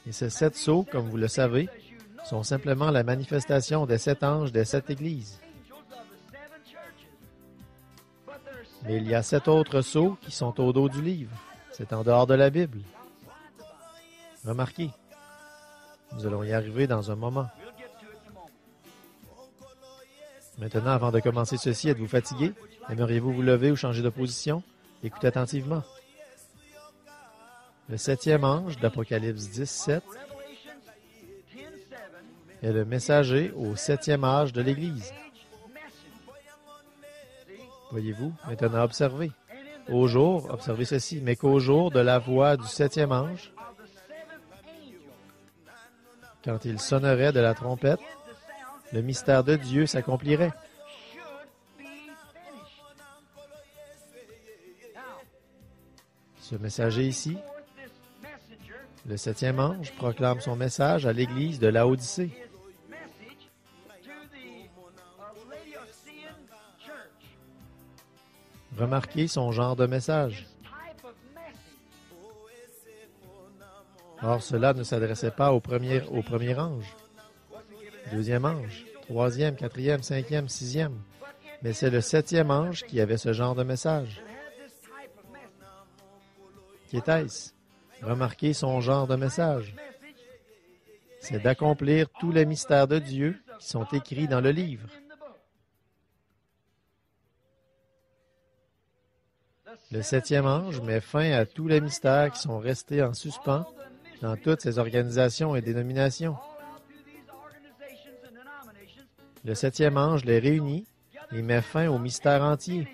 Et ces 7 sceaux, comme vous le savez, sont simplement la manifestation des 7 anges des 7 églises. Mais il y a 7 autres sceaux qui sont au dos du livre. C'est en dehors de la Bible. Remarquez, nous allons y arriver dans un moment. Maintenant, avant de commencer ceci, êtes-vous fatigué? Aimeriez-vous vous lever ou changer de position? Écoutez attentivement. Le 7e ange d'Apocalypse 10:7 est le messager au 7e âge de l'Église. Voyez-vous, maintenant observez. Au jour, observez ceci, mais qu'au jour de la voix du 7e ange, quand il sonnerait de la trompette, le mystère de Dieu s'accomplirait. Ce messager ici, le 7e ange, proclame son message à l'Église de Laodicée. Remarquez son genre de message. Or, cela ne s'adressait pas au premier ange, deuxième ange, troisième, quatrième, cinquième, sixième, mais c'est le 7e ange qui avait ce genre de message. Qu'était-ce? Remarquez son genre de message. C'est d'accomplir tous les mystères de Dieu qui sont écrits dans le livre. Le 7e ange met fin à tous les mystères qui sont restés en suspens dans toutes ces organisations et dénominations. Le 7e ange les réunit et met fin au mystère entier.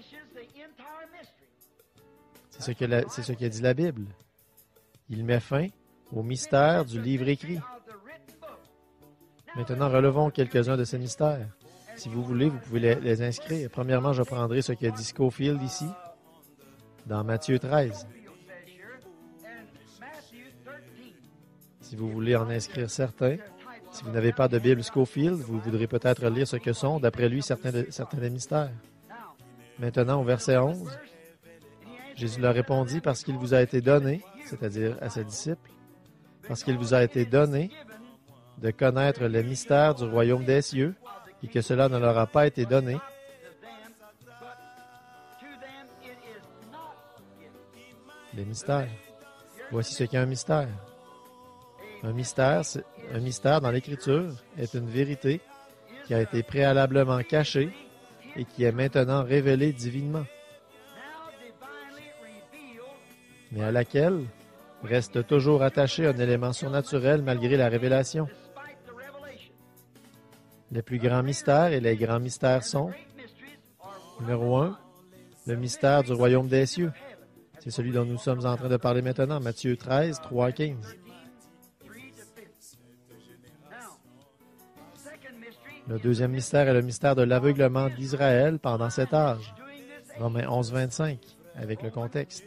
C'est ce que dit la Bible. Il met fin au mystère du livre écrit. Maintenant, relevons quelques-uns de ces mystères. Si vous voulez, vous pouvez les inscrire. Premièrement, je prendrai ce que dit Scofield ici, dans Matthieu 13. Si vous voulez en inscrire certains, si vous n'avez pas de Bible Scofield, vous voudrez peut-être lire ce que sont, d'après lui, certains des mystères. Maintenant, au verset 11, Jésus leur répondit, parce qu'il vous a été donné, c'est-à-dire à ses disciples, parce qu'il vous a été donné de connaître les mystères du royaume des cieux, et que cela ne leur a pas été donné. Les mystères. Voici ce qu'est un mystère. Un mystère dans l'Écriture est une vérité qui a été préalablement cachée et qui est maintenant révélée divinement, mais à laquelle reste toujours attaché un élément surnaturel malgré la révélation. Les plus grands mystères et les grands mystères sont, numéro 1, le mystère du royaume des cieux. C'est celui dont nous sommes en train de parler maintenant, Matthieu 13, 3 à 15. Le deuxième mystère est le mystère de l'aveuglement d'Israël pendant cet âge, Romains 11, 25, avec le contexte.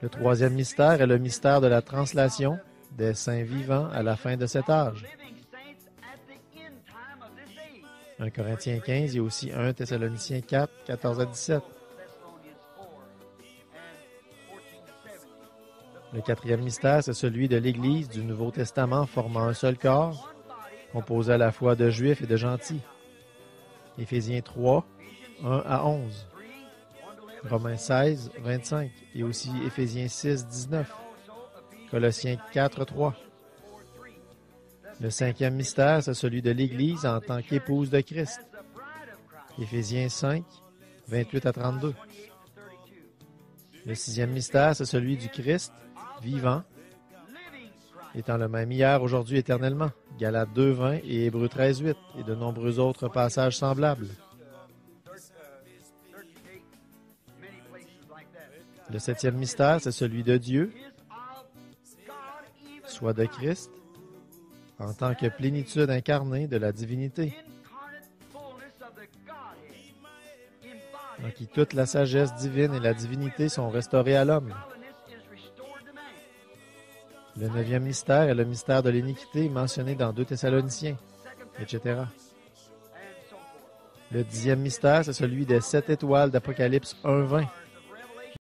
Le troisième mystère est le mystère de la translation des saints vivants à la fin de cet âge. 1 Corinthiens 15 et aussi 1 Thessaloniciens 4, 14 à 17. Le quatrième mystère, c'est celui de l'Église du Nouveau Testament formant un seul corps, composé à la fois de Juifs et de gentils. Éphésiens 3, 1 à 11. Romains 16, 25 et aussi Éphésiens 6, 19. Colossiens 4, 3. Le cinquième mystère, c'est celui de l'Église en tant qu'épouse de Christ. Éphésiens 5, 28 à 32. Le sixième mystère, c'est celui du Christ vivant, étant le même hier, aujourd'hui, éternellement. Galates 2, 20 et Hébreux 13, 8 et de nombreux autres passages semblables. Le septième mystère, c'est celui de Dieu, soit de Christ, en tant que plénitude incarnée de la divinité, en qui toute la sagesse divine et la divinité sont restaurées à l'homme. Le neuvième mystère est le mystère de l'iniquité mentionné dans 2 Thessaloniciens, etc. Le 10e mystère, c'est celui des 7 étoiles d'Apocalypse 1, 20.